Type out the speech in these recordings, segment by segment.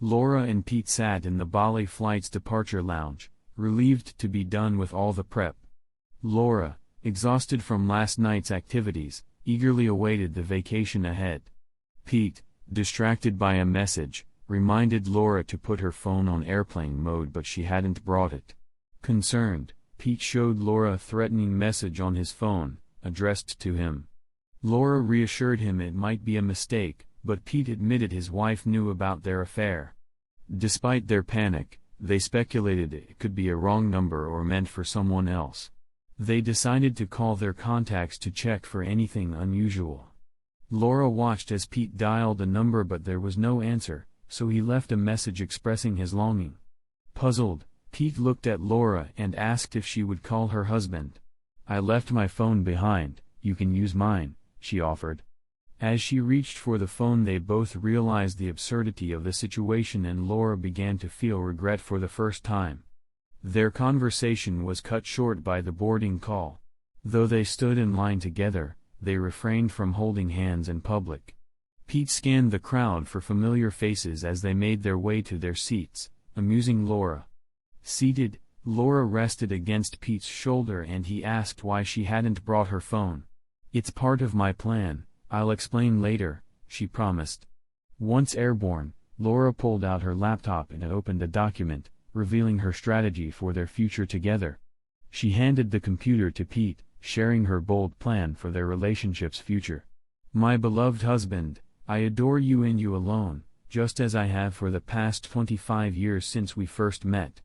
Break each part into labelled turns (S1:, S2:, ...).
S1: Laura and Pete sat in the Bali flight's departure lounge, relieved to be done with all the prep. Laura, exhausted from last night's activities, eagerly awaited the vacation ahead. Pete, distracted by a message, reminded Laura to put her phone on airplane mode, but she hadn't brought it. Concerned, Pete showed Laura a threatening message on his phone, addressed to him. Laura reassured him it might be a mistake, but Pete admitted his wife knew about their affair. Despite their panic, they speculated it could be a wrong number or meant for someone else. They decided to call their contacts to check for anything unusual. Laura watched as Pete dialed the number, but there was no answer, so he left a message expressing his longing. Puzzled, Pete looked at Laura and asked if she would call her husband. "I left my phone behind, you can use mine," she offered. As she reached for the phone, they both realized the absurdity of the situation, and Laura began to feel regret for the first time. Their conversation was cut short by the boarding call. Though they stood in line together, they refrained from holding hands in public. Pete scanned the crowd for familiar faces as they made their way to their seats, amusing Laura. Seated, Laura rested against Pete's shoulder and he asked why she hadn't brought her phone. "It's part of my plan, I'll explain later," she promised. Once airborne, Laura pulled out her laptop and opened a document, revealing her strategy for their future together. She handed the computer to Pete, sharing her bold plan for their relationship's future. "My beloved husband, I adore you and you alone, just as I have for the past 25 years since we first met.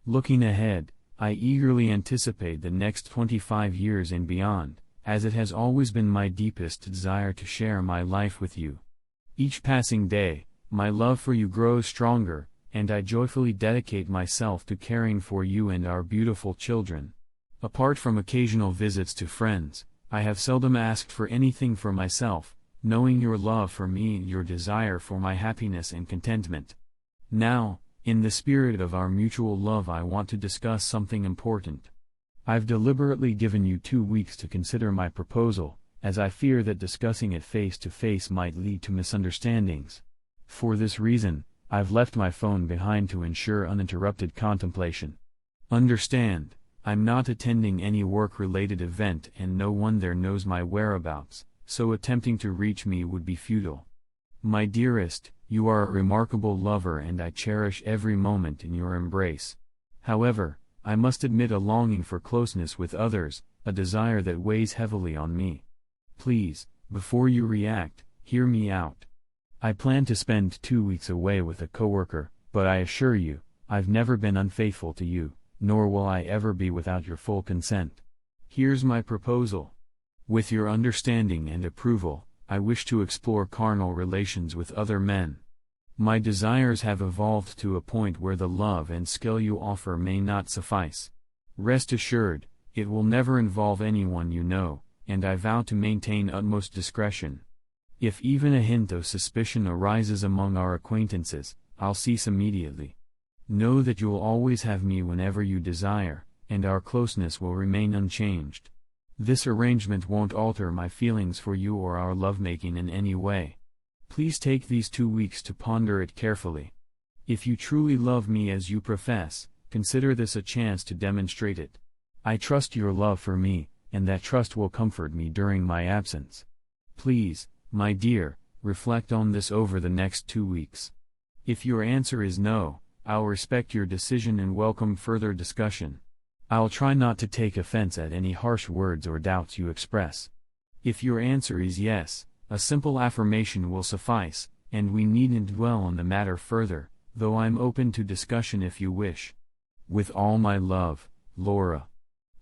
S1: Looking ahead, I eagerly anticipate the next 25 years and beyond, as it has always been my deepest desire to share my life with you. Each passing day, my love for you grows stronger, and I joyfully dedicate myself to caring for you and our beautiful children. Apart from occasional visits to friends, I have seldom asked for anything for myself, knowing your love for me and your desire for my happiness and contentment. Now, in the spirit of our mutual love, I want to discuss something important. I've deliberately given you 2 weeks to consider my proposal, as I fear that discussing it face to face might lead to misunderstandings. For this reason, I've left my phone behind to ensure uninterrupted contemplation. Understand, I'm not attending any work-related event and no one there knows my whereabouts, so attempting to reach me would be futile. My dearest, you are a remarkable lover and I cherish every moment in your embrace. However, I must admit a longing for closeness with others, a desire that weighs heavily on me. Please, before you react, hear me out. I plan to spend 2 weeks away with a coworker, but I assure you, I've never been unfaithful to you, nor will I ever be without your full consent. Here's my proposal. With your understanding and approval, I wish to explore carnal relations with other men. My desires have evolved to a point where the love and skill you offer may not suffice. Rest assured, it will never involve anyone you know, and I vow to maintain utmost discretion. If even a hint of suspicion arises among our acquaintances, I'll cease immediately. Know that you'll always have me whenever you desire, and our closeness will remain unchanged. This arrangement won't alter my feelings for you or our lovemaking in any way. Please take these 2 weeks to ponder it carefully. If you truly love me as you profess, consider this a chance to demonstrate it. I trust your love for me, and that trust will comfort me during my absence. Please, my dear, reflect on this over the next 2 weeks. If your answer is no, I'll respect your decision and welcome further discussion. I'll try not to take offense at any harsh words or doubts you express. If your answer is yes, a simple affirmation will suffice, and we needn't dwell on the matter further, though I'm open to discussion if you wish. With all my love, Laura.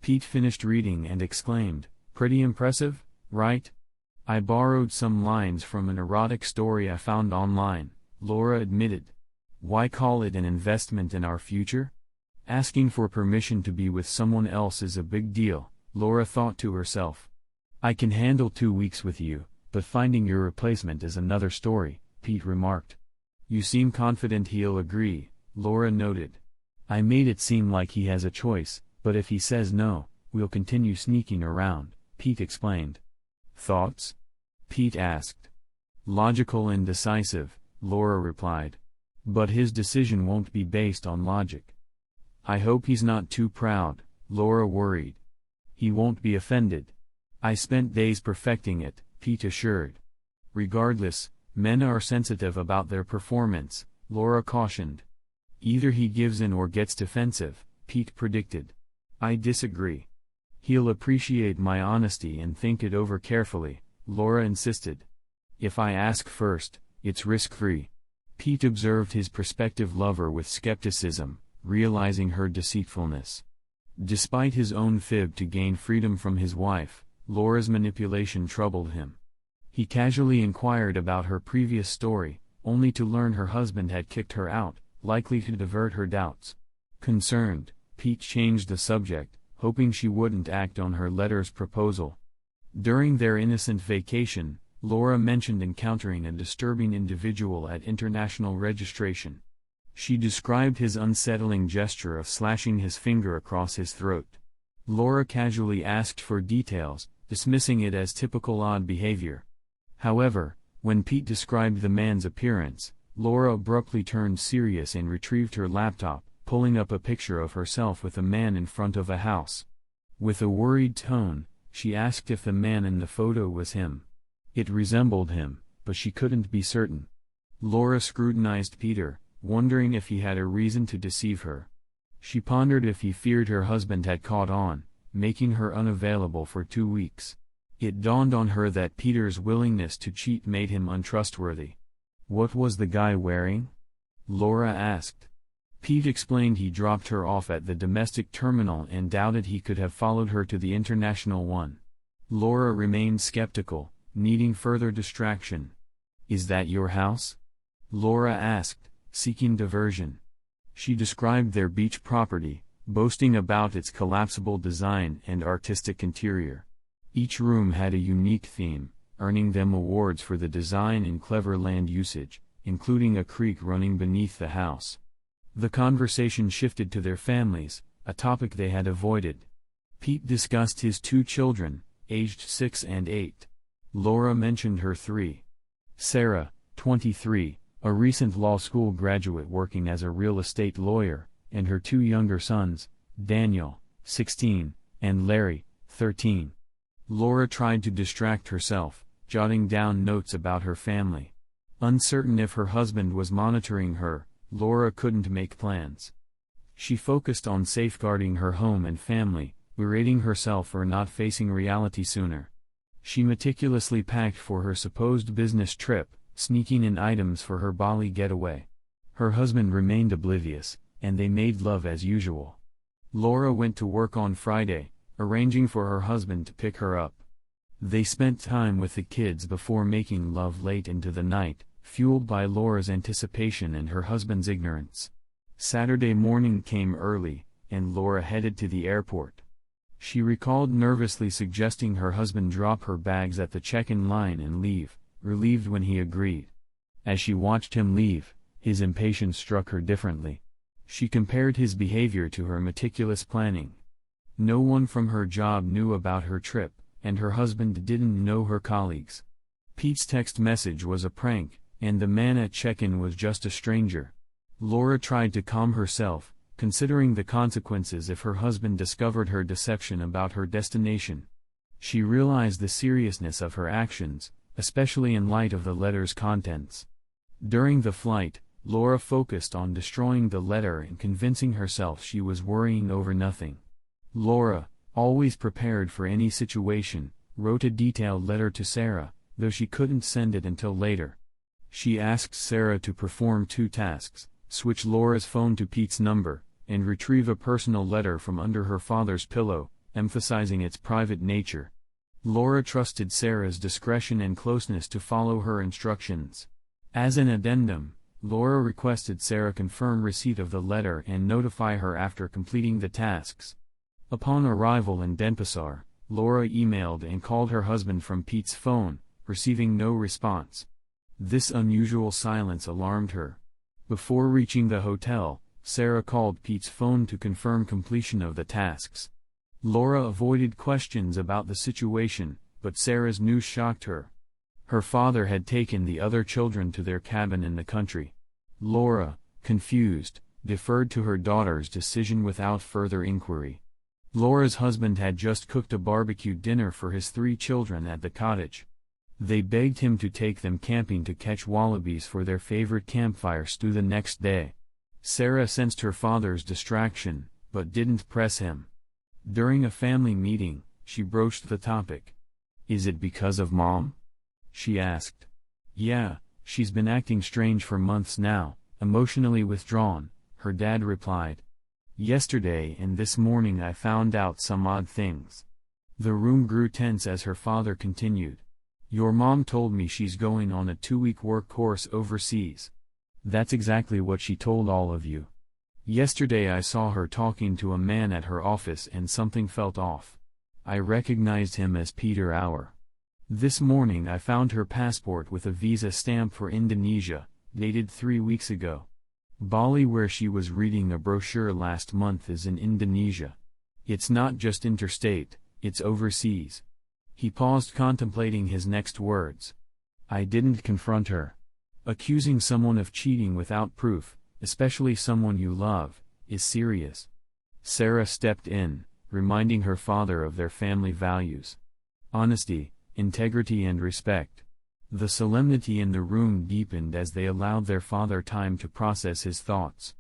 S1: Pete finished reading and exclaimed, "Pretty impressive, right?" "I borrowed some lines from an erotic story I found online," Laura admitted. "Why call it an investment in our future? Asking for permission to be with someone else is a big deal," Laura thought to herself. "I can handle 2 weeks with you, but finding your replacement is another story," Pete remarked. "You seem confident he'll agree," Laura noted. "I made it seem like he has a choice, but if he says no, we'll continue sneaking around," Pete explained. "Thoughts?" Pete asked. "Logical and decisive," Laura replied. But his decision won't be based on logic. I hope he's not too proud, Laura worried. He won't be offended. I spent days perfecting it, Pete assured. Regardless, men are sensitive about their performance, Laura cautioned. Either he gives in or gets defensive, Pete predicted. I disagree. He'll appreciate my honesty and think it over carefully, Laura insisted. If I ask first, it's risk-free. Pete observed his prospective lover with skepticism, realizing her deceitfulness. Despite his own fib to gain freedom from his wife, Laura's manipulation troubled him. He casually inquired about her previous story, only to learn her husband had kicked her out, likely to divert her doubts. Concerned, Pete changed the subject, hoping she wouldn't act on her letter's proposal. During their innocent vacation, Laura mentioned encountering a disturbing individual at international registration. She described his unsettling gesture of slashing his finger across his throat. Laura casually asked for details, dismissing it as typical odd behavior. However, when Pete described the man's appearance, Laura abruptly turned serious and retrieved her laptop, pulling up a picture of herself with a man in front of a house. With a worried tone, she asked if the man in the photo was him. It resembled him, but she couldn't be certain. Laura scrutinized Peter, wondering if he had a reason to deceive her. She pondered if he feared her husband had caught on, making her unavailable for 2 weeks. It dawned on her that Peter's willingness to cheat made him untrustworthy. What was the guy wearing? Laura asked. Pete explained he dropped her off at the domestic terminal and doubted he could have followed her to the international one. Laura remained skeptical, needing further distraction. Is that your house? Laura asked, seeking diversion. She described their beach property, boasting about its collapsible design and artistic interior. Each room had a unique theme, earning them awards for the design and clever land usage, including a creek running beneath the house. The conversation shifted to their families, a topic they had avoided. Pete discussed his 2 children, aged 6 and 8. Laura mentioned her 3. Sarah, 23, a recent law school graduate working as a real estate lawyer, and her 2 younger sons, Daniel, 16, and Larry, 13. Laura tried to distract herself, jotting down notes about her family. Uncertain if her husband was monitoring her, Laura couldn't make plans. She focused on safeguarding her home and family, berating herself for not facing reality sooner. She meticulously packed for her supposed business trip, sneaking in items for her Bali getaway. Her husband remained oblivious, and they made love as usual. Laura went to work on Friday, arranging for her husband to pick her up. They spent time with the kids before making love late into the night, fueled by Laura's anticipation and her husband's ignorance. Saturday morning came early, and Laura headed to the airport. She recalled nervously suggesting her husband drop her bags at the check-in line and leave, relieved when he agreed. As she watched him leave, his impatience struck her differently. She compared his behavior to her meticulous planning. No one from her job knew about her trip, and her husband didn't know her colleagues. Pete's text message was a prank, and the man at check-in was just a stranger. Laura tried to calm herself, considering the consequences if her husband discovered her deception about her destination. She realized the seriousness of her actions, especially in light of the letter's contents. During the flight, Laura focused on destroying the letter and convincing herself she was worrying over nothing. Laura, always prepared for any situation, wrote a detailed letter to Sarah, though she couldn't send it until later. She asked Sarah to perform 2 tasks, switch Laura's phone to Pete's number, and retrieve a personal letter from under her father's pillow, emphasizing its private nature. Laura trusted Sarah's discretion and closeness to follow her instructions. As an addendum, Laura requested Sarah confirm receipt of the letter and notify her after completing the tasks. Upon arrival in Denpasar, Laura emailed and called her husband from Pete's phone, receiving no response. This unusual silence alarmed her. Before reaching the hotel, Sarah called Pete's phone to confirm completion of the tasks. Laura avoided questions about the situation, but Sarah's news shocked her. Her father had taken the other children to their cabin in the country. Laura, confused, deferred to her daughter's decision without further inquiry. Laura's husband had just cooked a barbecue dinner for his 3 children at the cottage. They begged him to take them camping to catch wallabies for their favorite campfire stew the next day. Sarah sensed her father's distraction, but didn't press him. During a family meeting, she broached the topic. "Is it because of Mom?" she asked. "Yeah, she's been acting strange for months now, emotionally withdrawn," her dad replied. "Yesterday and this morning I found out some odd things." The room grew tense as her father continued. "Your mom told me she's going on a 2-week work course overseas. That's exactly what she told all of you. Yesterday I saw her talking to a man at her office and something felt off. I recognized him as Peter Auer. This morning I found her passport with a visa stamp for Indonesia, dated 3 weeks ago. Bali, where she was reading a brochure last month, is in Indonesia. It's not just interstate, it's overseas." He paused, contemplating his next words. "I didn't confront her. Accusing someone of cheating without proof, especially someone you love, is serious." Sarah stepped in, reminding her father of their family values: honesty, integrity and respect. The solemnity in the room deepened as they allowed their father time to process his thoughts.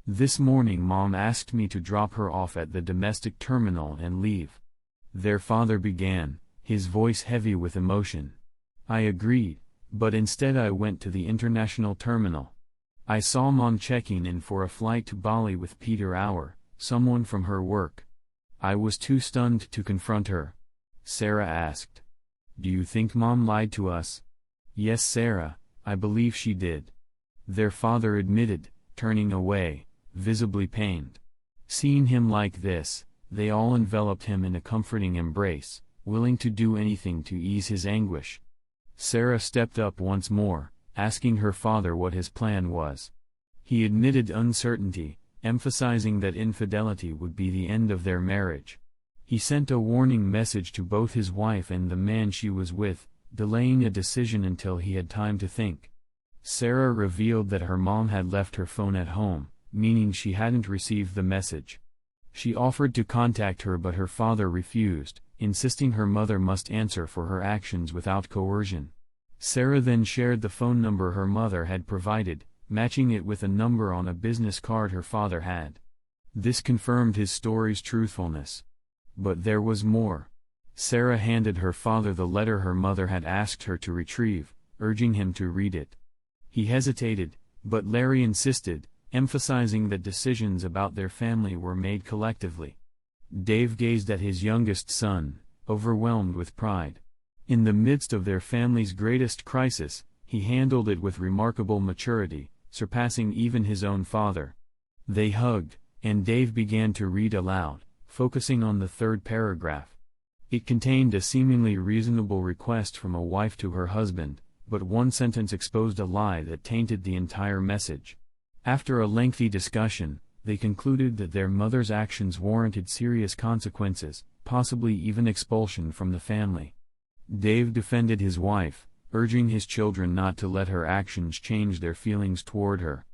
S1: "This morning Mom asked me to drop her off at the domestic terminal and leave." Their father began, his voice heavy with emotion. "I agreed, but instead I went to the international terminal. I saw Mom checking in for a flight to Bali with Peter Auer, someone from her work. I was too stunned to confront her." Sarah asked. "Do you think Mom lied to us?" "Yes, Sarah, I believe she did," their father admitted, turning away, visibly pained. Seeing him like this, they all enveloped him in a comforting embrace, willing to do anything to ease his anguish. Sarah stepped up once more, asking her father what his plan was. He admitted uncertainty, emphasizing that infidelity would be the end of their marriage. He sent a warning message to both his wife and the man she was with, delaying a decision until he had time to think. Sarah revealed that her mom had left her phone at home, meaning she hadn't received the message. She offered to contact her, but her father refused, insisting her mother must answer for her actions without coercion. Sarah then shared the phone number her mother had provided, matching it with a number on a business card her father had. This confirmed his story's truthfulness. But there was more. Sarah handed her father the letter her mother had asked her to retrieve, urging him to read it. He hesitated, but Larry insisted, emphasizing that decisions about their family were made collectively. Dave gazed at his youngest son, overwhelmed with pride. In the midst of their family's greatest crisis, he handled it with remarkable maturity, surpassing even his own father. They hugged, and Dave began to read aloud, focusing on the 3rd paragraph. It contained a seemingly reasonable request from a wife to her husband, but one sentence exposed a lie that tainted the entire message. After a lengthy discussion, they concluded that their mother's actions warranted serious consequences, possibly even expulsion from the family. Dave defended his wife, urging his children not to let her actions change their feelings toward her.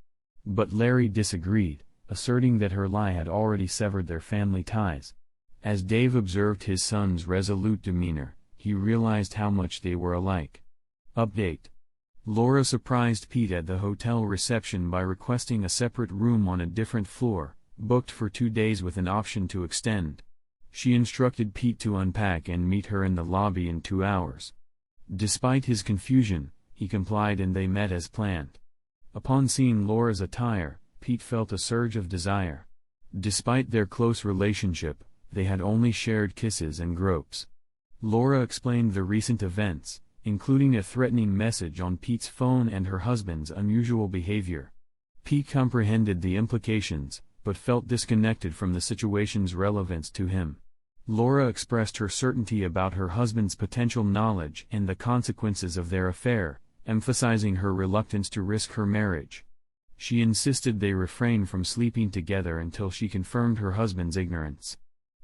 S1: But Larry disagreed, asserting that her lie had already severed their family ties. As Dave observed his son's resolute demeanor, he realized how much they were alike. Update: Laura surprised Pete at the hotel reception by requesting a separate room on a different floor, booked for 2 days with an option to extend. She instructed Pete to unpack and meet her in the lobby in 2 hours. Despite his confusion, he complied and they met as planned. Upon seeing Laura's attire, Pete felt a surge of desire. Despite their close relationship, they had only shared kisses and gropes. Laura explained the recent events, including a threatening message on Pete's phone and her husband's unusual behavior. Pete comprehended the implications, but felt disconnected from the situation's relevance to him. Laura expressed her certainty about her husband's potential knowledge and the consequences of their affair, emphasizing her reluctance to risk her marriage. She insisted they refrain from sleeping together until she confirmed her husband's ignorance.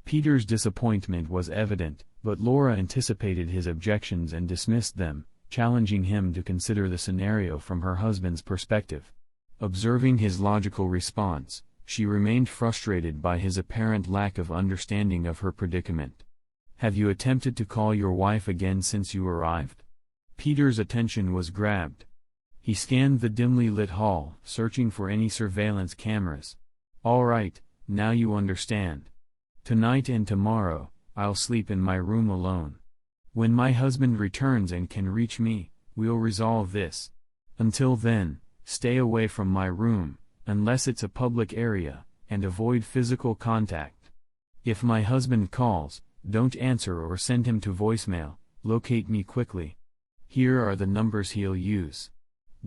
S1: Peter's disappointment was evident, but Laura anticipated his objections and dismissed them, challenging him to consider the scenario from her husband's perspective. Observing his logical response, she remained frustrated by his apparent lack of understanding of her predicament. "Have you attempted to call your wife again since you arrived?" Peter's attention was grabbed. He scanned the dimly lit hall, searching for any surveillance cameras. "All right, now you understand. Tonight and tomorrow, I'll sleep in my room alone. When my husband returns and can reach me, we'll resolve this. Until then, stay away from my room, unless it's a public area, and avoid physical contact. If my husband calls, don't answer or send him to voicemail. Locate me quickly. Here are the numbers he'll use.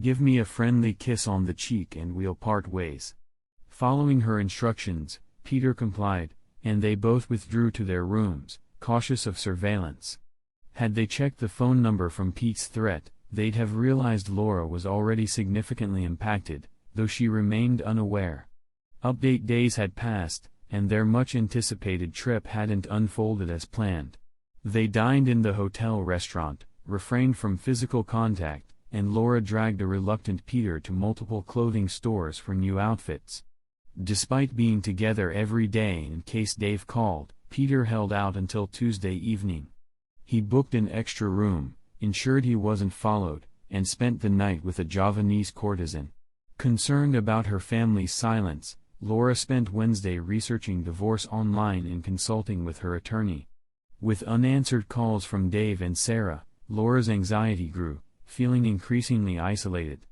S1: Give me a friendly kiss on the cheek and we'll part ways." Following her instructions, Peter complied, and they both withdrew to their rooms, cautious of surveillance. Had they checked the phone number from Pete's threat, they'd have realized Laura was already significantly impacted, though she remained unaware. Update days had passed, and their much-anticipated trip hadn't unfolded as planned. They dined in the hotel restaurant, refrained from physical contact, and Laura dragged a reluctant Peter to multiple clothing stores for new outfits. Despite being together every day in case Dave called, Peter held out until Tuesday evening. He booked an extra room, ensured he wasn't followed, and spent the night with a Javanese courtesan. Concerned about her family's silence, Laura spent Wednesday researching divorce online and consulting with her attorney. With unanswered calls from Dave and Sarah, Laura's anxiety grew, feeling increasingly isolated.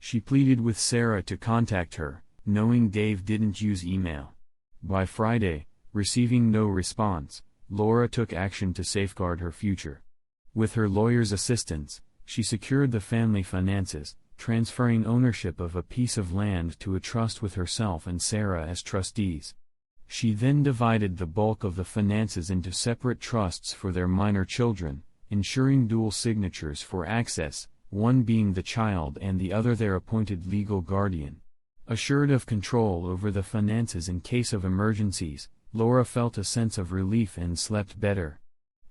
S1: She pleaded with Sarah to contact her, knowing Dave didn't use email. By Friday, receiving no response, Laura took action to safeguard her future. With her lawyer's assistance, she secured the family finances, transferring ownership of a piece of land to a trust with herself and Sarah as trustees. She then divided the bulk of the finances into separate trusts for their minor children, ensuring dual signatures for access, one being the child and the other their appointed legal guardian. Assured of control over the finances in case of emergencies, Laura felt a sense of relief and slept better.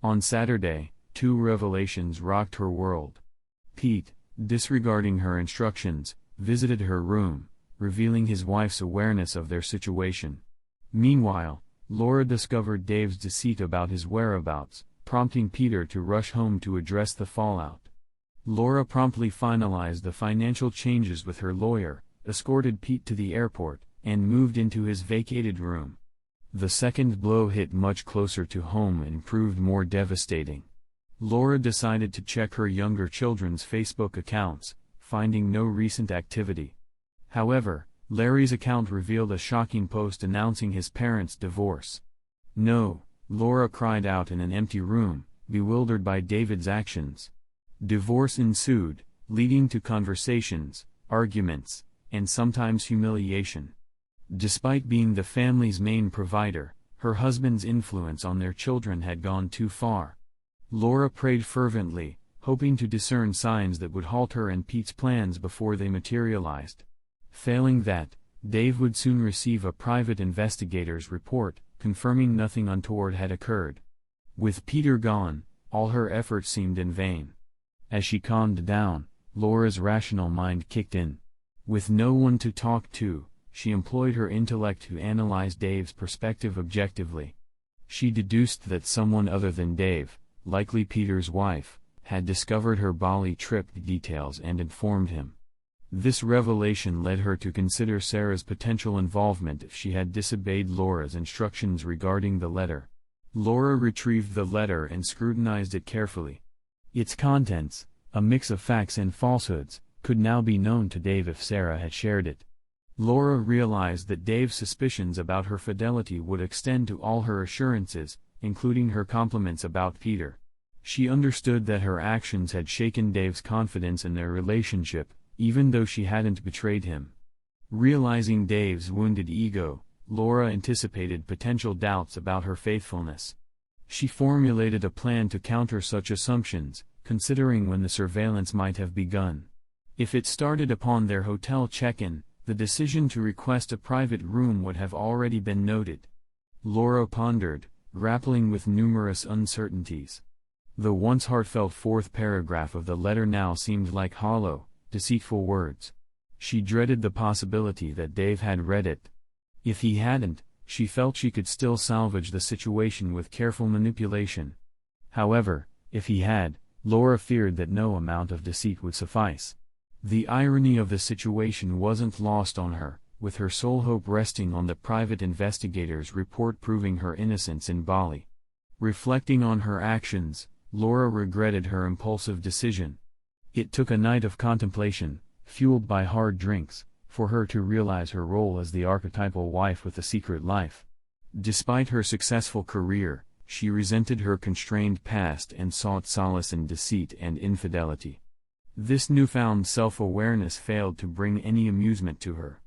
S1: On Saturday, two revelations rocked her world. Pete, disregarding her instructions, visited her room, revealing his wife's awareness of their situation. Meanwhile, Laura discovered Dave's deceit about his whereabouts, prompting Peter to rush home to address the fallout. Laura promptly finalized the financial changes with her lawyer, escorted Pete to the airport, and moved into his vacated room. The second blow hit much closer to home and proved more devastating. Laura decided to check her younger children's Facebook accounts, finding no recent activity. However, Larry's account revealed a shocking post announcing his parents' divorce. "No," Laura cried out in an empty room, bewildered by David's actions. Divorce ensued, leading to conversations, arguments, and sometimes humiliation. Despite being the family's main provider, her husband's influence on their children had gone too far. Laura prayed fervently, hoping to discern signs that would halt her and Pete's plans before they materialized. Failing that, Dave would soon receive a private investigator's report, confirming nothing untoward had occurred. With Peter gone, all her efforts seemed in vain. As she calmed down, Laura's rational mind kicked in. With no one to talk to, she employed her intellect to analyze Dave's perspective objectively. She deduced that someone other than Dave, likely Peter's wife, had discovered her Bali trip details and informed him. This revelation led her to consider Sarah's potential involvement if she had disobeyed Laura's instructions regarding the letter. Laura retrieved the letter and scrutinized it carefully. Its contents, a mix of facts and falsehoods, could now be known to Dave if Sarah had shared it. Laura realized that Dave's suspicions about her fidelity would extend to all her assurances, including her compliments about Peter. She understood that her actions had shaken Dave's confidence in their relationship, even though she hadn't betrayed him. Realizing Dave's wounded ego, Laura anticipated potential doubts about her faithfulness. She formulated a plan to counter such assumptions, considering when the surveillance might have begun. If it started upon their hotel check-in, the decision to request a private room would have already been noted. Laura pondered, grappling with numerous uncertainties. The once heartfelt fourth paragraph of the letter now seemed like hollow, deceitful words. She dreaded the possibility that Dave had read it. If he hadn't, she felt she could still salvage the situation with careful manipulation. However, if he had, Laura feared that no amount of deceit would suffice. The irony of the situation wasn't lost on her, with her sole hope resting on the private investigator's report proving her innocence in Bali. Reflecting on her actions, Laura regretted her impulsive decision. It took a night of contemplation, fueled by hard drinks, for her to realize her role as the archetypal wife with a secret life. Despite her successful career, she resented her constrained past and sought solace in deceit and infidelity. This newfound self-awareness failed to bring any amusement to her.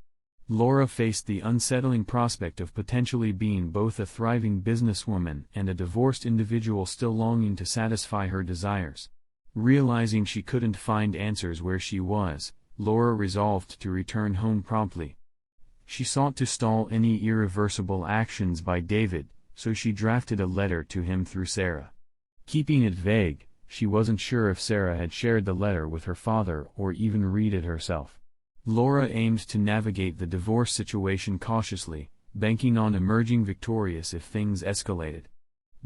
S1: Laura faced the unsettling prospect of potentially being both a thriving businesswoman and a divorced individual still longing to satisfy her desires. Realizing she couldn't find answers where she was, Laura resolved to return home promptly. She sought to stall any irreversible actions by David, so she drafted a letter to him through Sarah. Keeping it vague, she wasn't sure if Sarah had shared the letter with her father or even read it herself. Laura aimed to navigate the divorce situation cautiously, banking on emerging victorious if things escalated.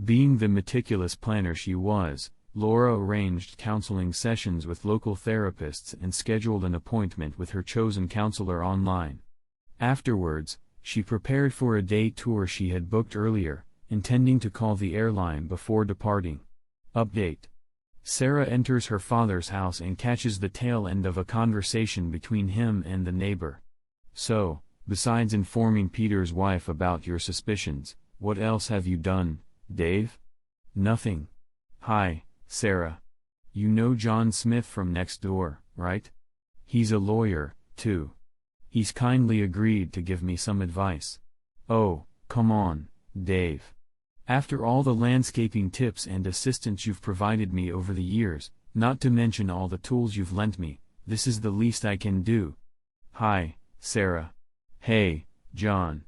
S1: Being the meticulous planner she was, Laura arranged counseling sessions with local therapists and scheduled an appointment with her chosen counselor online. Afterwards, she prepared for a day tour she had booked earlier, intending to call the airline before departing. Update: Sarah enters her father's house and catches the tail end of a conversation between him and the neighbor. "So, besides informing Peter's wife about your suspicions, what else have you done, Dave?" "Nothing. Hi, Sarah. You know John Smith from next door, right? He's a lawyer, too. He's kindly agreed to give me some advice." "Oh, come on, Dave. After all the landscaping tips and assistance you've provided me over the years, not to mention all the tools you've lent me, this is the least I can do." "Hi, Sarah. Hey, John.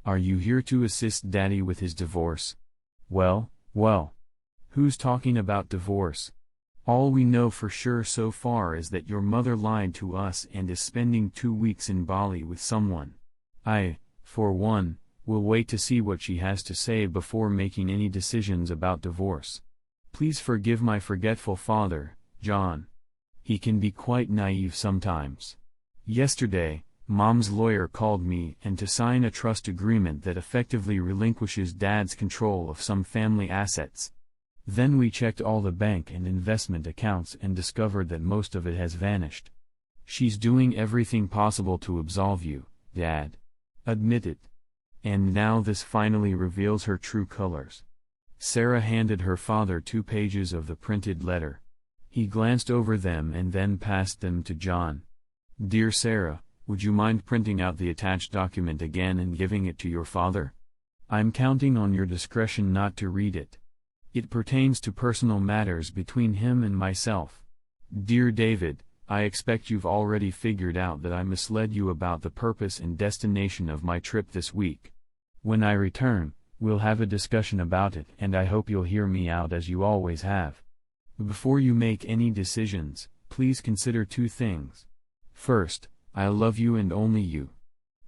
S1: Are you here to assist Daddy with his divorce?" Well. Who's talking about divorce? All we know for sure so far is that your mother lied to us and is spending 2 weeks in Bali with someone. I, for one, will wait to see what she has to say before making any decisions about divorce. Please forgive my forgetful father, John. He can be quite naive sometimes. Yesterday, Mom's lawyer called me and to sign a trust agreement that effectively relinquishes Dad's control of some family assets. Then we checked all the bank and investment accounts and discovered that most of it has vanished. She's doing everything possible to absolve you, Dad. Admit it. And now this finally reveals her true colors. Sarah handed her father 2 pages of the printed letter. He glanced over them and then passed them to John. "Dear Sarah, would you mind printing out the attached document again and giving it to your father? I'm counting on your discretion not to read it. It pertains to personal matters between him and myself. Dear David, I expect you've already figured out that I misled you about the purpose and destination of my trip this week. When I return, we'll have a discussion about it and I hope you'll hear me out as you always have. Before you make any decisions, please consider 2 things. First, I love you and only you.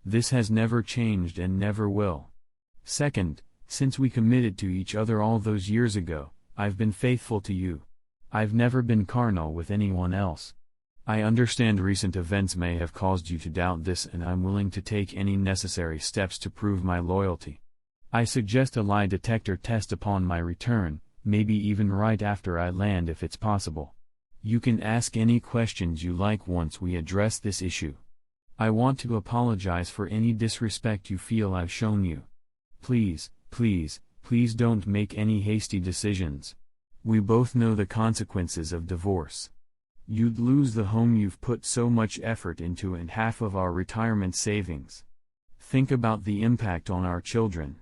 S1: This has never changed and never will. Second, since we committed to each other all those years ago, I've been faithful to you. I've never been carnal with anyone else. I understand recent events may have caused you to doubt this and I'm willing to take any necessary steps to prove my loyalty. I suggest a lie detector test upon my return, maybe even right after I land if it's possible. You can ask any questions you like once we address this issue. I want to apologize for any disrespect you feel I've shown you. Please don't make any hasty decisions. We both know the consequences of divorce. You'd lose the home you've put so much effort into and half of our retirement savings. Think about the impact on our children.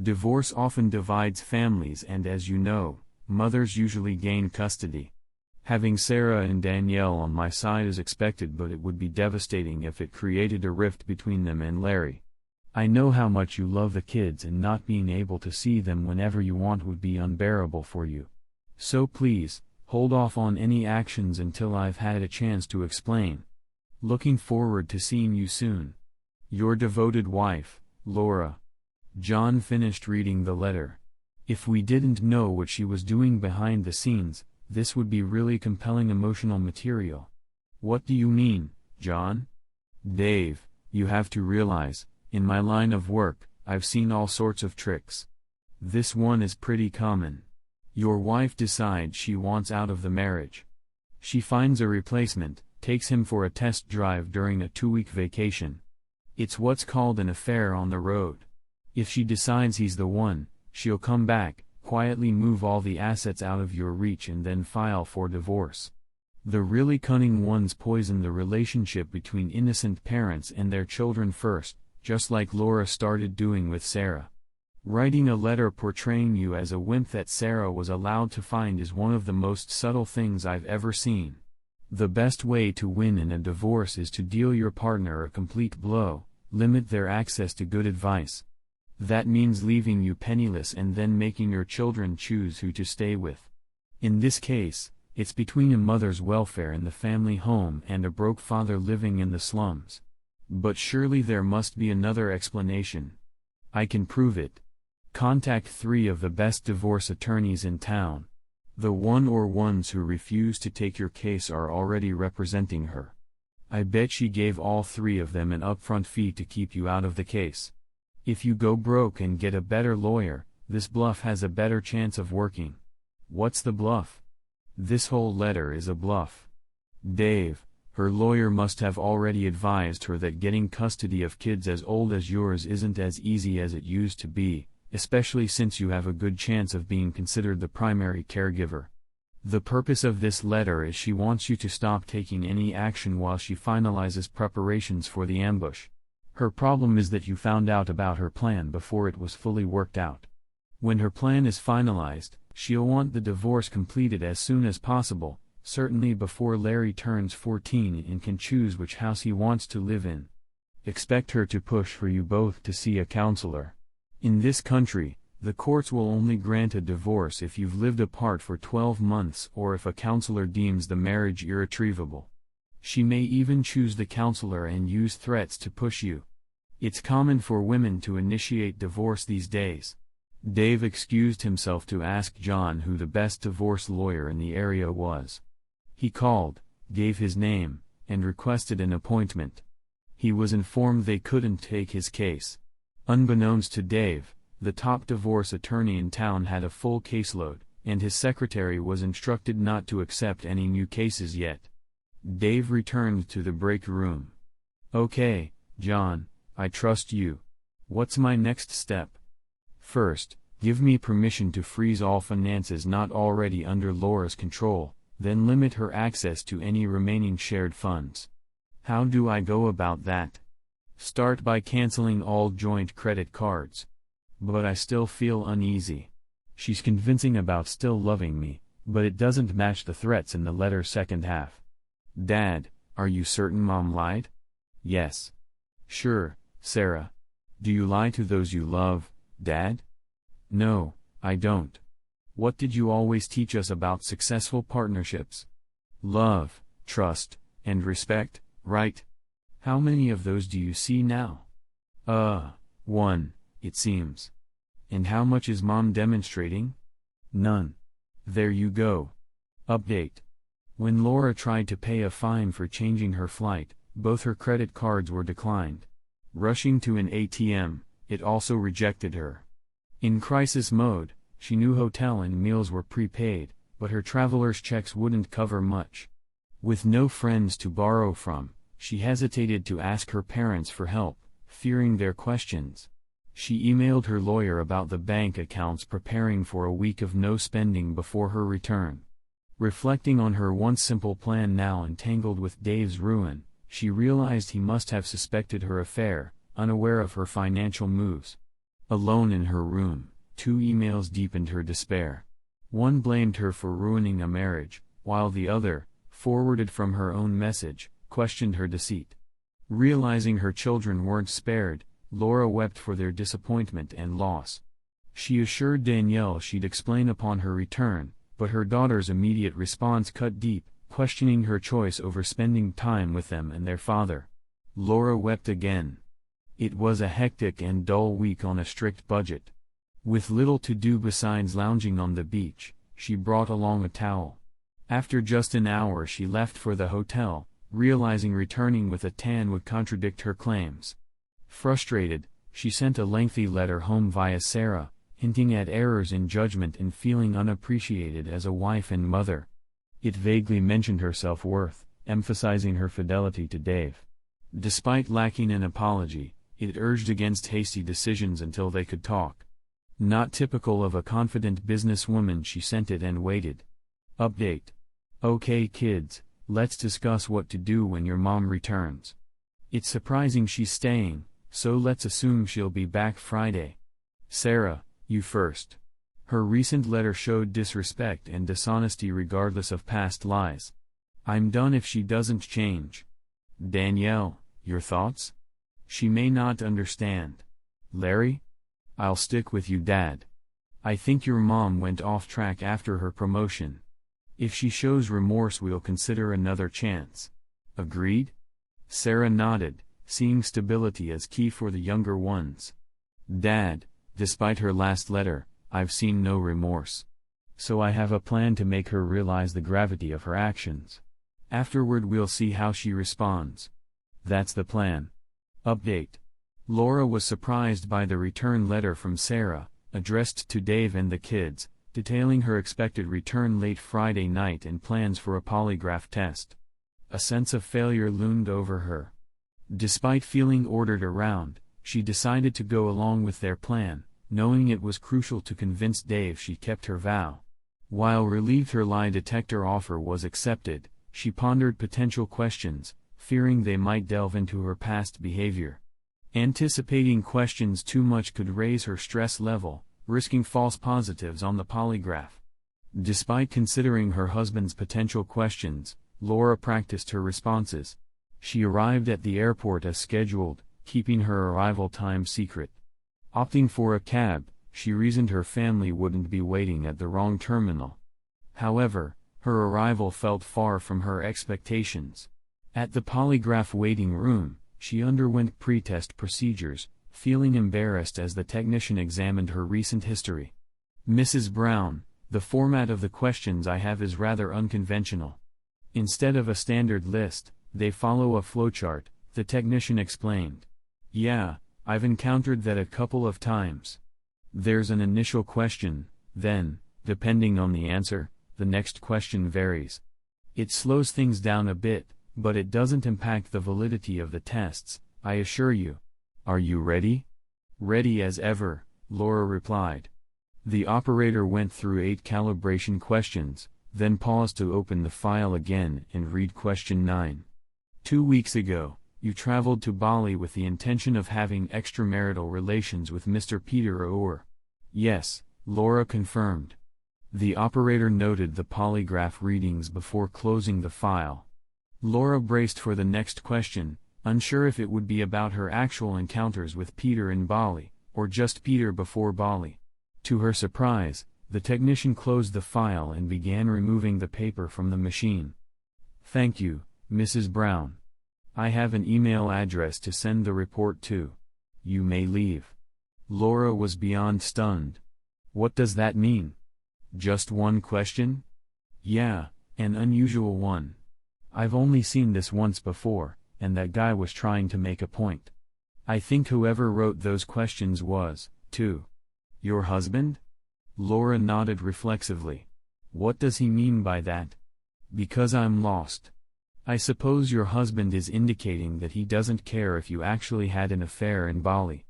S1: Divorce often divides families and as you know, mothers usually gain custody. Having Sarah and Danielle on my side is expected, but it would be devastating if it created a rift between them and Larry. I know how much you love the kids and not being able to see them whenever you want would be unbearable for you. So please, hold off on any actions until I've had a chance to explain. Looking forward to seeing you soon. Your devoted wife, Laura. John finished reading the letter. If we didn't know what she was doing behind the scenes, this would be really compelling emotional material. What do you mean, John? Dave, you have to realize, in my line of work, I've seen all sorts of tricks. This one is pretty common. Your wife decides she wants out of the marriage. She finds a replacement, takes him for a test drive during a 2-week vacation. It's what's called an affair on the road. If she decides he's the one, she'll come back, quietly move all the assets out of your reach and then file for divorce. The really cunning ones poison the relationship between innocent parents and their children first, just like Laura started doing with Sarah. Writing a letter portraying you as a wimp that Sarah was allowed to find is one of the most subtle things I've ever seen. The best way to win in a divorce is to deal your partner a complete blow, limit their access to good advice. That means leaving you penniless and then making your children choose who to stay with. In this case, it's between a mother's welfare in the family home and a broke father living in the slums. But surely there must be another explanation. I can prove it. Contact 3 of the best divorce attorneys in town. The one or ones who refuse to take your case are already representing her. I bet she gave all 3 of them an upfront fee to keep you out of the case. If you go broke and get a better lawyer, this bluff has a better chance of working. What's the bluff? This whole letter is a bluff. Dave, her lawyer must have already advised her that getting custody of kids as old as yours isn't as easy as it used to be, especially since you have a good chance of being considered the primary caregiver. The purpose of this letter is she wants you to stop taking any action while she finalizes preparations for the ambush. Her problem is that you found out about her plan before it was fully worked out. When her plan is finalized, she'll want the divorce completed as soon as possible, certainly before Larry turns 14 and can choose which house he wants to live in. Expect her to push for you both to see a counselor. In this country, the courts will only grant a divorce if you've lived apart for 12 months or if a counselor deems the marriage irretrievable. She may even choose the counselor and use threats to push you. It's common for women to initiate divorce these days. Dave excused himself to ask John who the best divorce lawyer in the area was. He called, gave his name, and requested an appointment. He was informed they couldn't take his case. Unbeknownst to Dave, the top divorce attorney in town had a full caseload, and his secretary was instructed not to accept any new cases yet. Dave returned to the break room. Okay, John, I trust you. What's my next step? First, give me permission to freeze all finances not already under Laura's control, then limit her access to any remaining shared funds. How do I go about that? Start by canceling all joint credit cards. But I still feel uneasy. She's convincing about still loving me, but it doesn't match the threats in the letter's second half. Dad, are you certain Mom lied? Yes. Sure, Sarah. Do you lie to those you love, Dad? No, I don't. What did you always teach us about successful partnerships? Love, trust, and respect, right? How many of those do you see now? One, it seems. And how much is Mom demonstrating? None. There you go. Update. When Laura tried to pay a fine for changing her flight, both her credit cards were declined. Rushing to an ATM, it also rejected her. In crisis mode, she knew hotel and meals were prepaid, but her traveler's checks wouldn't cover much. With no friends to borrow from, she hesitated to ask her parents for help, fearing their questions. She emailed her lawyer about the bank accounts, preparing for a week of no spending before her return. Reflecting on her once simple plan now entangled with Dave's ruin, she realized he must have suspected her affair, unaware of her financial moves. Alone in her room, 2 emails deepened her despair. One blamed her for ruining a marriage, while the other, forwarded from her own message, questioned her deceit. Realizing her children weren't spared, Laura wept for their disappointment and loss. She assured Danielle she'd explain upon her return, but her daughter's immediate response cut deep, questioning her choice over spending time with them and their father. Laura wept again. It was a hectic and dull week on a strict budget. With little to do besides lounging on the beach, she brought along a towel. After just an hour she left for the hotel, realizing returning with a tan would contradict her claims. Frustrated, she sent a lengthy letter home via Sarah, hinting at errors in judgment and feeling unappreciated as a wife and mother. It vaguely mentioned her self-worth, emphasizing her fidelity to Dave. Despite lacking an apology, it urged against hasty decisions until they could talk. Not typical of a confident businesswoman, she sent it and waited. Update. Okay kids, let's discuss what to do when your mom returns. It's surprising she's staying, so let's assume she'll be back Friday. Sarah, you first. Her recent letter showed disrespect and dishonesty regardless of past lies. I'm done if she doesn't change. Danielle, your thoughts? She may not understand. Larry? I'll stick with you, Dad. I think your mom went off track after her promotion. If she shows remorse, we'll consider another chance. Agreed? Sarah nodded, seeing stability as key for the younger ones. Dad, despite her last letter, I've seen no remorse. So I have a plan to make her realize the gravity of her actions. Afterward we'll see how she responds. That's the plan. Update. Laura was surprised by the return letter from Sarah, addressed to Dave and the kids, detailing her expected return late Friday night and plans for a polygraph test. A sense of failure loomed over her. Despite feeling ordered around, she decided to go along with their plan, knowing it was crucial to convince Dave she kept her vow. While relieved her lie detector offer was accepted, she pondered potential questions, fearing they might delve into her past behavior. Anticipating questions too much could raise her stress level, risking false positives on the polygraph. Despite considering her husband's potential questions, Laura practiced her responses. She arrived at the airport as scheduled, keeping her arrival time secret. Opting for a cab, she reasoned her family wouldn't be waiting at the wrong terminal. However, her arrival felt far from her expectations. At the polygraph waiting room, she underwent pre-test procedures, feeling embarrassed as the technician examined her recent history. Mrs. Brown, the format of the questions I have is rather unconventional. Instead of a standard list, they follow a flowchart, the technician explained. Yeah, I've encountered that a couple of times. There's an initial question, then, depending on the answer, the next question varies. It slows things down a bit, but it doesn't impact the validity of the tests, I assure you. Are you ready? Ready as ever, Laura replied. The operator went through 8 calibration questions, then paused to open the file again and read question 9. 2 weeks ago, you traveled to Bali with the intention of having extramarital relations with Mr. Peter Orr. Yes, Laura confirmed. The operator noted the polygraph readings before closing the file. Laura braced for the next question, unsure if it would be about her actual encounters with Peter in Bali, or just Peter before Bali. To her surprise, the technician closed the file and began removing the paper from the machine. Thank you, Mrs. Brown. I have an email address to send the report to. You may leave. Laura was beyond stunned. What does that mean? Just one question? Yeah, an unusual one. I've only seen this once before, and that guy was trying to make a point. I think whoever wrote those questions was, too. Your husband? Laura nodded reflexively. What does he mean by that? Because I'm lost. I suppose your husband is indicating that he doesn't care if you actually had an affair in Bali.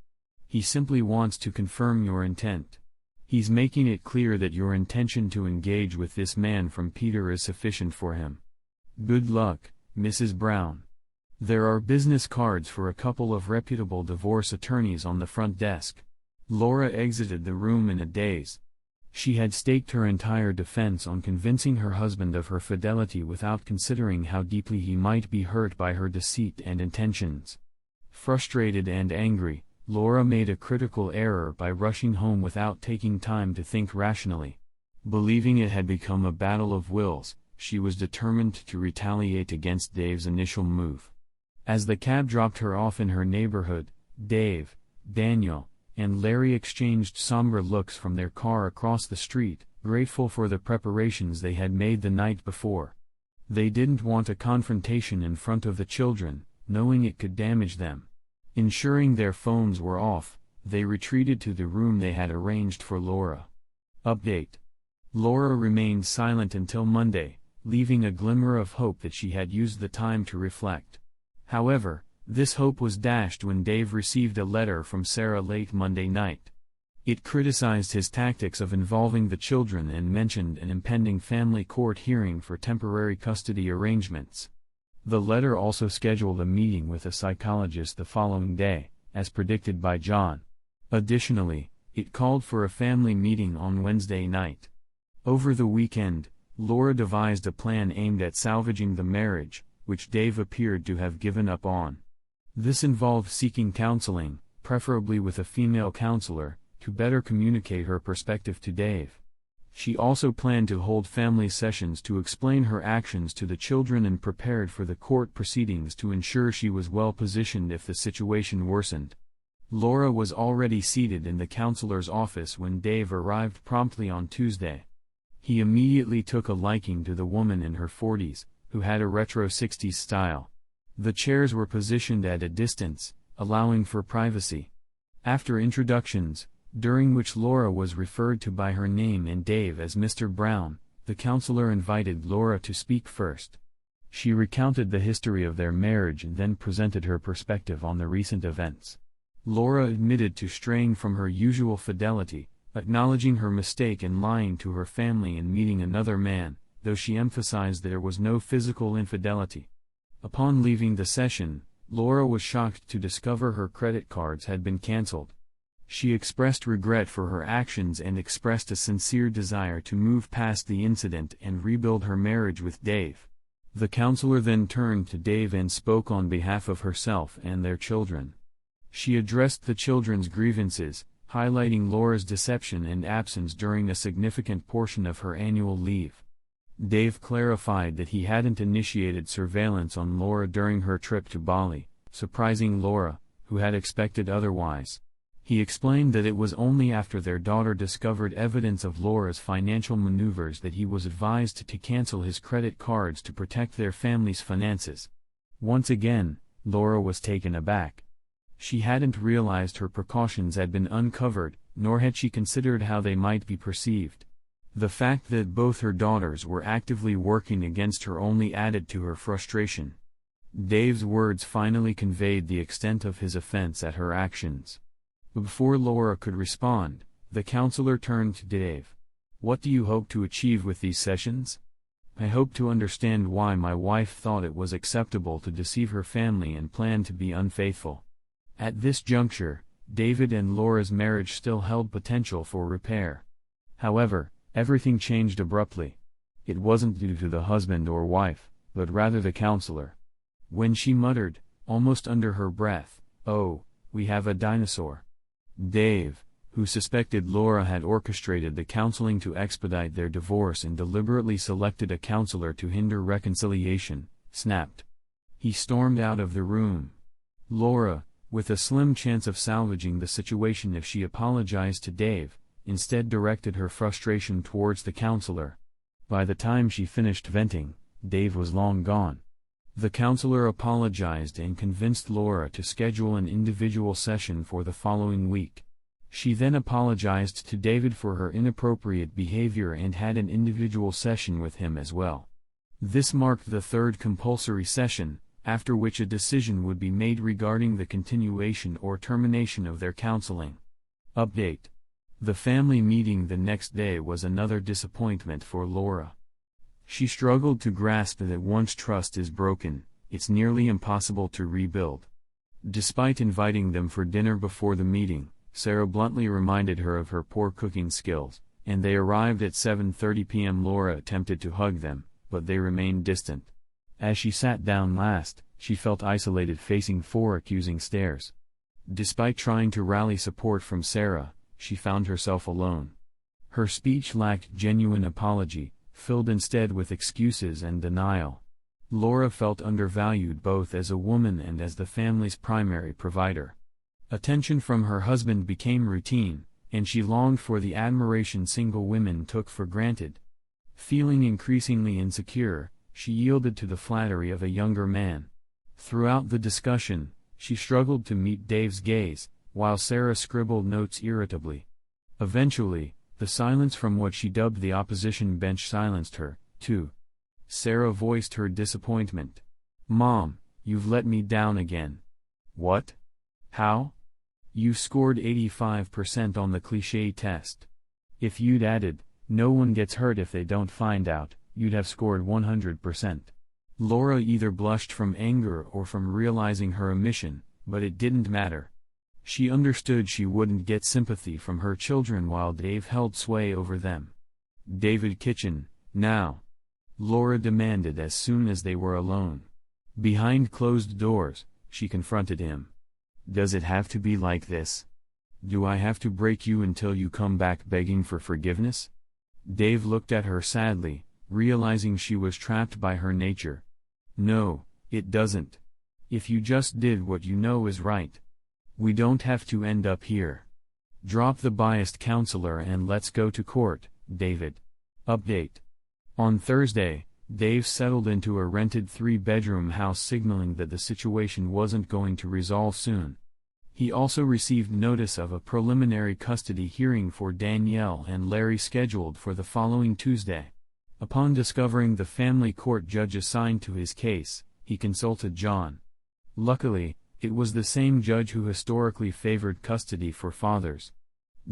S1: He simply wants to confirm your intent. He's making it clear that your intention to engage with this man from Peter is sufficient for him. Good luck, Mrs. Brown. There are business cards for a couple of reputable divorce attorneys on the front desk. Laura exited the room in a daze. She had staked her entire defense on convincing her husband of her fidelity without considering how deeply he might be hurt by her deceit and intentions. Frustrated and angry, Laura made a critical error by rushing home without taking time to think rationally. Believing it had become a battle of wills, she was determined to retaliate against Dave's initial move. As the cab dropped her off in her neighborhood, Dave, Daniel, and Larry exchanged somber looks from their car across the street, grateful for the preparations they had made the night before. They didn't want a confrontation in front of the children, knowing it could damage them. Ensuring their phones were off, they retreated to the room they had arranged for Laura. Update. Laura remained silent until Monday, leaving a glimmer of hope that she had used the time to reflect. However, this hope was dashed when Dave received a letter from Sarah late Monday night. It criticized his tactics of involving the children and mentioned an impending family court hearing for temporary custody arrangements. The letter also scheduled a meeting with a psychologist the following day, as predicted by John. Additionally, it called for a family meeting on Wednesday night. Over the weekend, Laura devised a plan aimed at salvaging the marriage, which Dave appeared to have given up on. This involved seeking counseling, preferably with a female counselor, to better communicate her perspective to Dave. She also planned to hold family sessions to explain her actions to the children and prepared for the court proceedings to ensure she was well positioned if the situation worsened. Laura was already seated in the counselor's office when Dave arrived promptly on Tuesday. He immediately took a liking to the woman in her 40s, who had a retro 60s style. The chairs were positioned at a distance, allowing for privacy. After introductions, during which Laura was referred to by her name and Dave as Mr. Brown, the counselor invited Laura to speak first. She recounted the history of their marriage and then presented her perspective on the recent events. Laura admitted to straying from her usual fidelity, acknowledging her mistake in lying to her family and meeting another man, though she emphasized there was no physical infidelity. Upon leaving the session, Laura was shocked to discover her credit cards had been canceled. She expressed regret for her actions and expressed a sincere desire to move past the incident and rebuild her marriage with Dave. The counselor then turned to Dave and spoke on behalf of herself and their children. She addressed the children's grievances, highlighting Laura's deception and absence during a significant portion of her annual leave. Dave clarified that he hadn't initiated surveillance on Laura during her trip to Bali, surprising Laura, who had expected otherwise. He explained that it was only after their daughter discovered evidence of Laura's financial maneuvers that he was advised to cancel his credit cards to protect their family's finances. Once again, Laura was taken aback. She hadn't realized her precautions had been uncovered, nor had she considered how they might be perceived. The fact that both her daughters were actively working against her only added to her frustration. Dave's words finally conveyed the extent of his offense at her actions. Before Laura could respond, the counselor turned to Dave. "What do you hope to achieve with these sessions?" "I hope to understand why my wife thought it was acceptable to deceive her family and plan to be unfaithful." At this juncture, David and Laura's marriage still held potential for repair. However, everything changed abruptly. It wasn't due to the husband or wife, but rather the counselor. When she muttered, almost under her breath, "Oh, we have a dinosaur." Dave, who suspected Laura had orchestrated the counseling to expedite their divorce and deliberately selected a counselor to hinder reconciliation, snapped. He stormed out of the room. Laura, with a slim chance of salvaging the situation if she apologized to Dave, instead directed her frustration towards the counselor. By the time she finished venting, Dave was long gone. The counselor apologized and convinced Laura to schedule an individual session for the following week. She then apologized to David for her inappropriate behavior and had an individual session with him as well. This marked the third compulsory session, after which a decision would be made regarding the continuation or termination of their counseling. Update. The family meeting the next day was another disappointment for Laura. She struggled to grasp that once trust is broken, it's nearly impossible to rebuild. Despite inviting them for dinner before the meeting, Sarah bluntly reminded her of her poor cooking skills, and they arrived at 7:30 p.m. Laura attempted to hug them, but they remained distant. As she sat down last, she felt isolated facing 4 accusing stares. Despite trying to rally support from Sarah, she found herself alone. Her speech lacked genuine apology, filled instead with excuses and denial. Laura felt undervalued both as a woman and as the family's primary provider. Attention from her husband became routine, and she longed for the admiration single women took for granted. Feeling increasingly insecure, she yielded to the flattery of a younger man. Throughout the discussion, she struggled to meet Dave's gaze, while Sarah scribbled notes irritably. Eventually, the silence from what she dubbed the opposition bench silenced her, too. Sarah voiced her disappointment. "Mom, you've let me down again." "What? How?" "You scored 85% on the cliché test. If you'd added, 'No one gets hurt if they don't find out,' you'd have scored 100%. Laura either blushed from anger or from realizing her omission, but it didn't matter. She understood she wouldn't get sympathy from her children while Dave held sway over them. "David Kitchen, now," Laura demanded as soon as they were alone. Behind closed doors, she confronted him. "Does it have to be like this? Do I have to break you until you come back begging for forgiveness?" Dave looked at her sadly, realizing she was trapped by her nature. "No, it doesn't. If you just did what you know is right. We don't have to end up here. Drop the biased counselor and let's go to court, David." Update. On Thursday, Dave settled into a rented 3-bedroom house, signaling that the situation wasn't going to resolve soon. He also received notice of a preliminary custody hearing for Danielle and Larry scheduled for the following Tuesday. Upon discovering the family court judge assigned to his case, he consulted John. Luckily, it was the same judge who historically favored custody for fathers.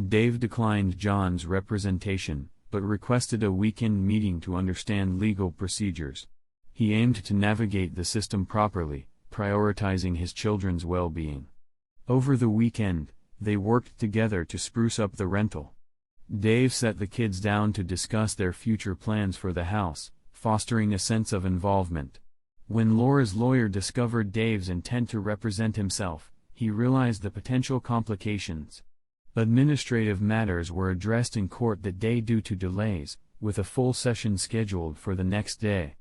S1: Dave declined John's representation, but requested a weekend meeting to understand legal procedures. He aimed to navigate the system properly, prioritizing his children's well-being. Over the weekend, they worked together to spruce up the rental. Dave sat the kids down to discuss their future plans for the house, fostering a sense of involvement. When Laura's lawyer discovered Dave's intent to represent himself, he realized the potential complications. Administrative matters were addressed in court that day due to delays, with a full session scheduled for the next day.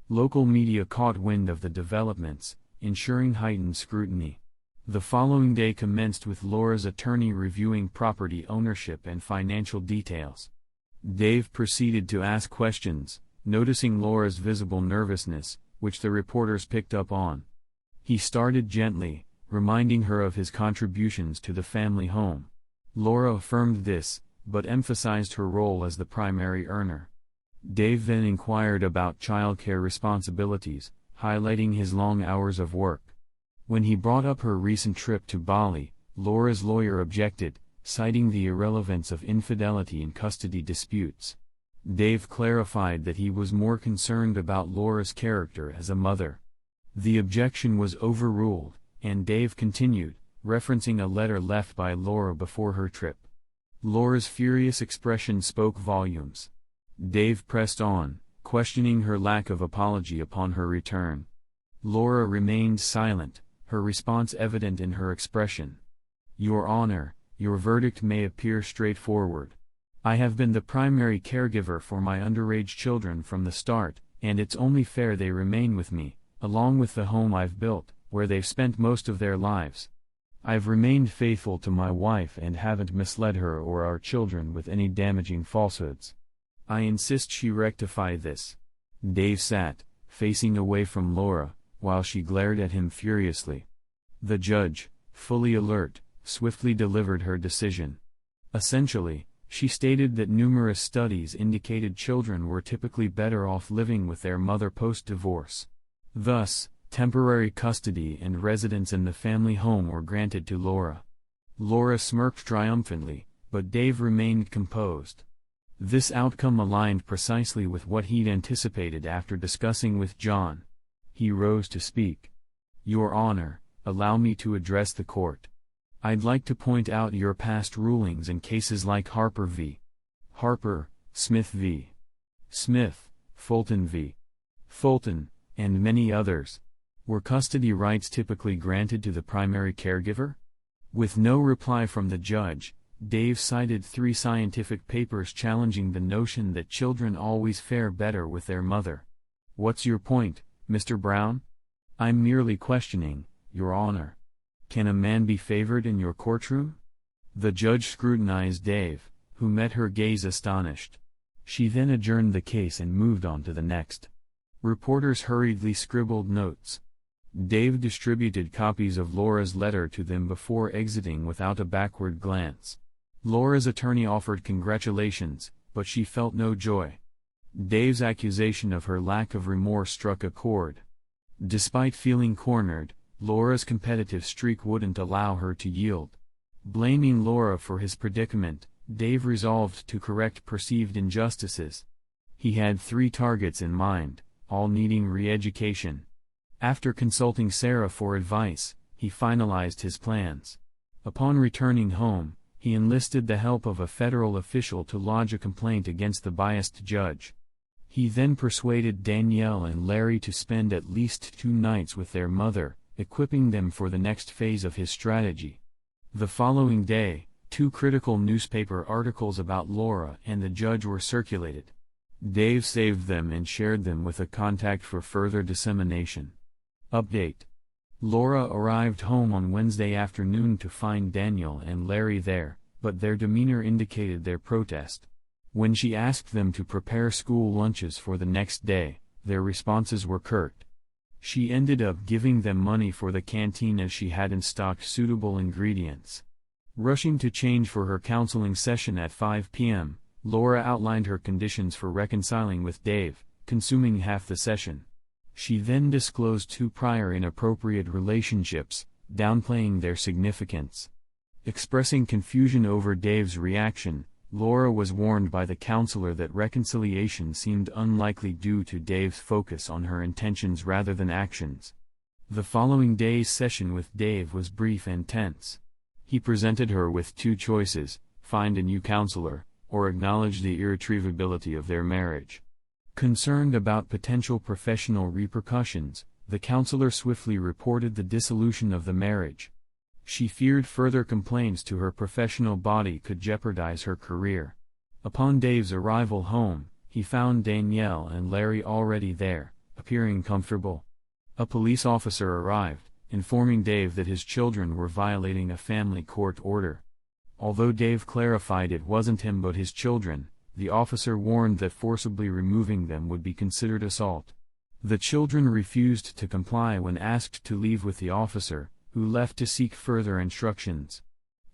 S1: Local media caught wind of the developments, ensuring heightened scrutiny. The following day commenced with Laura's attorney reviewing property ownership and financial details. Dave proceeded to ask questions, noticing Laura's visible nervousness, which the reporters picked up on. He started gently, reminding her of his contributions to the family home. Laura affirmed this, but emphasized her role as the primary earner. Dave then inquired about childcare responsibilities, highlighting his long hours of work. When he brought up her recent trip to Bali, Laura's lawyer objected, citing the irrelevance of infidelity in custody disputes. Dave clarified that he was more concerned about Laura's character as a mother. The objection was overruled, and Dave continued, referencing a letter left by Laura before her trip. Laura's furious expression spoke volumes. Dave pressed on, questioning her lack of apology upon her return. Laura remained silent, her response evident in her expression. "Your Honor, your verdict may appear straightforward. I have been the primary caregiver for my underage children from the start, and it's only fair they remain with me, along with the home I've built, where they've spent most of their lives. I've remained faithful to my wife and haven't misled her or our children with any damaging falsehoods. I insist she rectify this." Dave sat, facing away from Laura, while she glared at him furiously. The judge, fully alert, swiftly delivered her decision. Essentially, she stated that numerous studies indicated children were typically better off living with their mother post-divorce. Thus, temporary custody and residence in the family home were granted to Laura. Laura smirked triumphantly, but Dave remained composed. This outcome aligned precisely with what he'd anticipated after discussing with John. He rose to speak. "Your Honor, allow me to address the court. I'd like to point out your past rulings in cases like Harper v. Harper, Smith v. Smith, Fulton v. Fulton, and many others. Were custody rights typically granted to the primary caregiver?" With no reply from the judge, Dave cited 3 scientific papers challenging the notion that children always fare better with their mother. "What's your point, Mr. Brown?" "I'm merely questioning, Your Honor. Can a man be favored in your courtroom?" The judge scrutinized Dave, who met her gaze astonished. She then adjourned the case and moved on to the next. Reporters hurriedly scribbled notes. Dave distributed copies of Laura's letter to them before exiting without a backward glance. Laura's attorney offered congratulations, but she felt no joy. Dave's accusation of her lack of remorse struck a chord. Despite feeling cornered, Laura's competitive streak wouldn't allow her to yield. Blaming Laura for his predicament, Dave resolved to correct perceived injustices. He had 3 targets in mind, all needing re-education. After consulting Sarah for advice, he finalized his plans. Upon returning home, he enlisted the help of a federal official to lodge a complaint against the biased judge. He then persuaded Danielle and Larry to spend at least 2 nights with their mother, equipping them for the next phase of his strategy. The following day, 2 critical newspaper articles about Laura and the judge were circulated. Dave saved them and shared them with a contact for further dissemination. Update: Laura arrived home on Wednesday afternoon to find Daniel and Larry there, but their demeanor indicated their protest. When she asked them to prepare school lunches for the next day, their responses were curt. She ended up giving them money for the canteen as she hadn't stocked suitable ingredients. Rushing to change for her counseling session at 5 p.m., Laura outlined her conditions for reconciling with Dave, consuming half the session. She then disclosed 2 prior inappropriate relationships, downplaying their significance. Expressing confusion over Dave's reaction, Laura was warned by the counselor that reconciliation seemed unlikely due to Dave's focus on her intentions rather than actions. The following day's session with Dave was brief and tense. He presented her with 2 choices: find a new counselor, or acknowledge the irretrievability of their marriage. Concerned about potential professional repercussions, the counselor swiftly reported the dissolution of the marriage. She feared further complaints to her professional body could jeopardize her career. Upon Dave's arrival home, he found Danielle and Larry already there, appearing comfortable. A police officer arrived, informing Dave that his children were violating a family court order. Although Dave clarified it wasn't him but his children, the officer warned that forcibly removing them would be considered assault. The children refused to comply when asked to leave with the officer, who left to seek further instructions.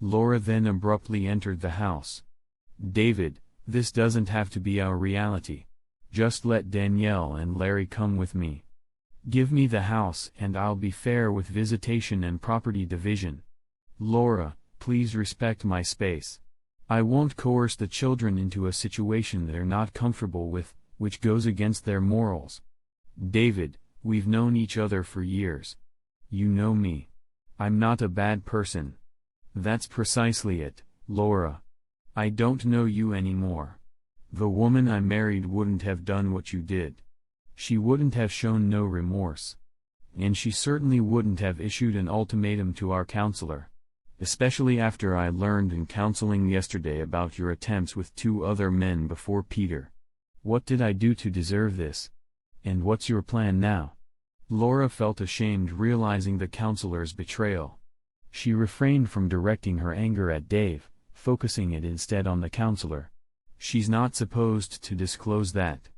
S1: Laura then abruptly entered the house. "David, this doesn't have to be our reality. Just let Danielle and Larry come with me. Give me the house and I'll be fair with visitation and property division. Laura, please respect my space. I won't coerce the children into a situation they're not comfortable with, which goes against their morals. David, we've known each other for years. You know me. I'm not a bad person." "That's precisely it, Laura. I don't know you anymore. The woman I married wouldn't have done what you did. She wouldn't have shown no remorse. And she certainly wouldn't have issued an ultimatum to our counselor. Especially after I learned in counseling yesterday about your attempts with 2 other men before Peter. What did I do to deserve this? And what's your plan now?" Laura felt ashamed realizing the counselor's betrayal. She refrained from directing her anger at Dave, focusing it instead on the counselor. She's not supposed to disclose that.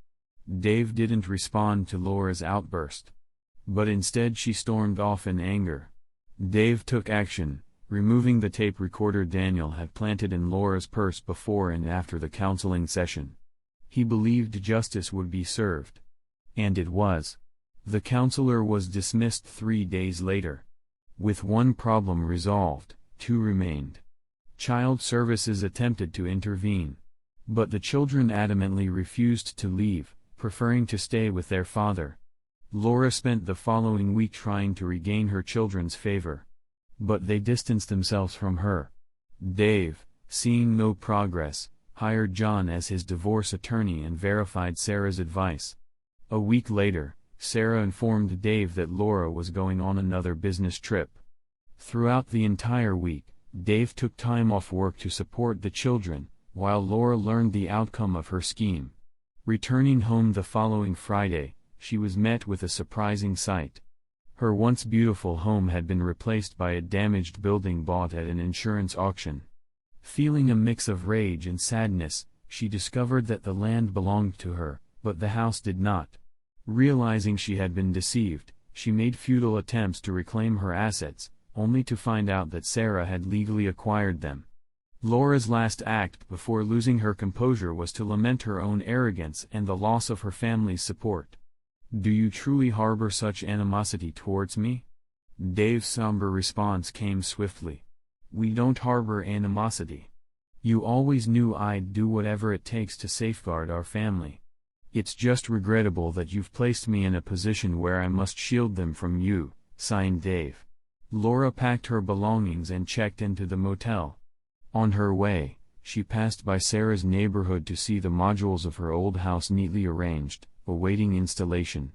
S1: Dave didn't respond to Laura's outburst. But instead she stormed off in anger. Dave took action, removing the tape recorder Daniel had planted in Laura's purse before and after the counseling session. He believed justice would be served. And it was. The counselor was dismissed 3 days later. With 1 problem resolved, 2 remained. Child Services attempted to intervene. But the children adamantly refused to leave, preferring to stay with their father. Laura spent the following week trying to regain her children's favor. But they distanced themselves from her. Dave, seeing no progress, hired John as his divorce attorney and verified Sarah's advice. A week later, Sarah informed Dave that Laura was going on another business trip. Throughout the entire week, Dave took time off work to support the children, while Laura learned the outcome of her scheme. Returning home the following Friday, she was met with a surprising sight. Her once beautiful home had been replaced by a damaged building bought at an insurance auction. Feeling a mix of rage and sadness, she discovered that the land belonged to her, but the house did not. Realizing she had been deceived, she made futile attempts to reclaim her assets, only to find out that Sarah had legally acquired them. Laura's last act before losing her composure was to lament her own arrogance and the loss of her family's support. "Do you truly harbor such animosity towards me?" Dave's somber response came swiftly. "We don't harbor animosity. You always knew I'd do whatever it takes to safeguard our family. It's just regrettable that you've placed me in a position where I must shield them from you," signed Dave. Laura packed her belongings and checked into the motel. On her way, she passed by Sarah's neighborhood to see the modules of her old house neatly arranged, awaiting installation.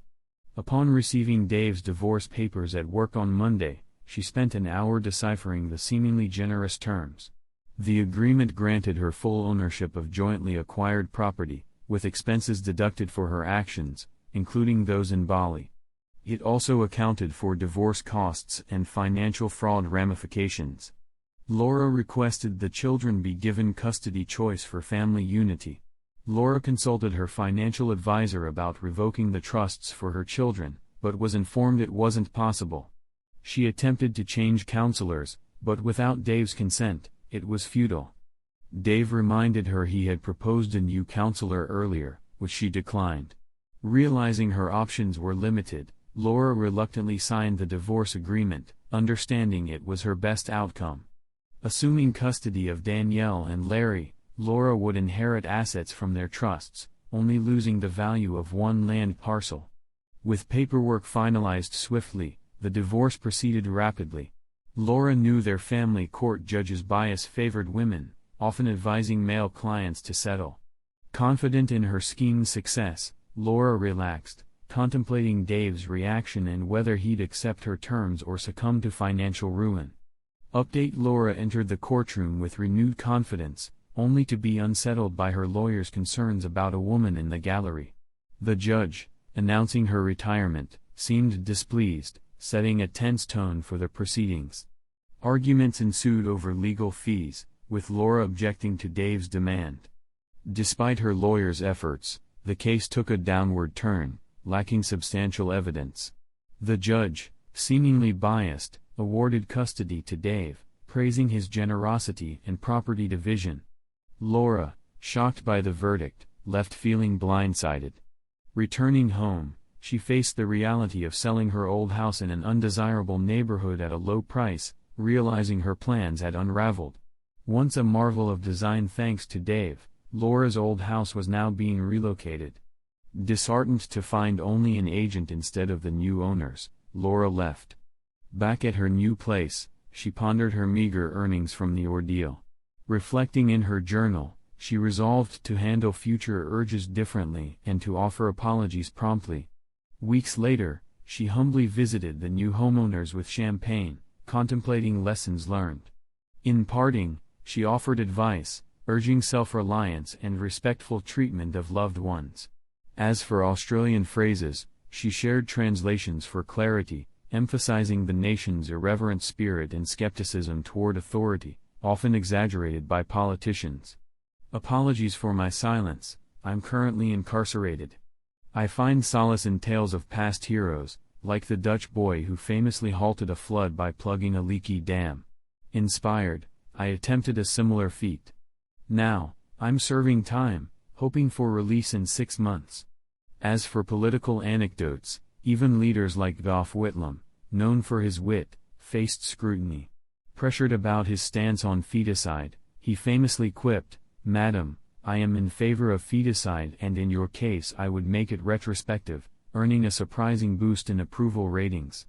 S1: Upon receiving Dave's divorce papers at work on Monday, she spent an hour deciphering the seemingly generous terms. The agreement granted her full ownership of jointly acquired property, with expenses deducted for her actions, including those in Bali. It also accounted for divorce costs and financial fraud ramifications. Laura requested the children be given custody choice for family unity. Laura consulted her financial advisor about revoking the trusts for her children, but was informed it wasn't possible. She attempted to change counselors, but without Dave's consent, it was futile. Dave reminded her he had proposed a new counselor earlier, which she declined. Realizing her options were limited, Laura reluctantly signed the divorce agreement, understanding it was her best outcome. Assuming custody of Danielle and Larry, Laura would inherit assets from their trusts, only losing the value of one land parcel. With paperwork finalized swiftly, the divorce proceeded rapidly. Laura knew their family court judge's bias favored women, often advising male clients to settle. Confident in her scheme's success, Laura relaxed, contemplating Dave's reaction and whether he'd accept her terms or succumb to financial ruin. Update: Laura entered the courtroom with renewed confidence, only to be unsettled by her lawyer's concerns about a woman in the gallery. The judge, announcing her retirement, seemed displeased, setting a tense tone for the proceedings. Arguments ensued over legal fees, with Laura objecting to Dave's demand. Despite her lawyer's efforts, the case took a downward turn, lacking substantial evidence. The judge, seemingly biased, awarded custody to Dave, praising his generosity and property division. Laura, shocked by the verdict, left feeling blindsided. Returning home, she faced the reality of selling her old house in an undesirable neighborhood at a low price, realizing her plans had unraveled. Once a marvel of design thanks to Dave, Laura's old house was now being relocated. Disheartened to find only an agent instead of the new owners, Laura left. Back at her new place, she pondered her meager earnings from the ordeal. Reflecting in her journal, she resolved to handle future urges differently and to offer apologies promptly. Weeks later, she humbly visited the new homeowners with champagne, contemplating lessons learned. In parting, she offered advice, urging self-reliance and respectful treatment of loved ones. As for Australian phrases, she shared translations for clarity, emphasizing the nation's irreverent spirit and skepticism toward authority, often exaggerated by politicians. "Apologies for my silence, I'm currently incarcerated. I find solace in tales of past heroes, like the Dutch boy who famously halted a flood by plugging a leaky dam. Inspired, I attempted a similar feat. Now, I'm serving time, hoping for release in 6 months." As for political anecdotes, even leaders like Gough Whitlam, known for his wit, faced scrutiny. Pressured about his stance on feticide, he famously quipped, "Madam, I am in favor of feticide and in your case I would make it retrospective," earning a surprising boost in approval ratings.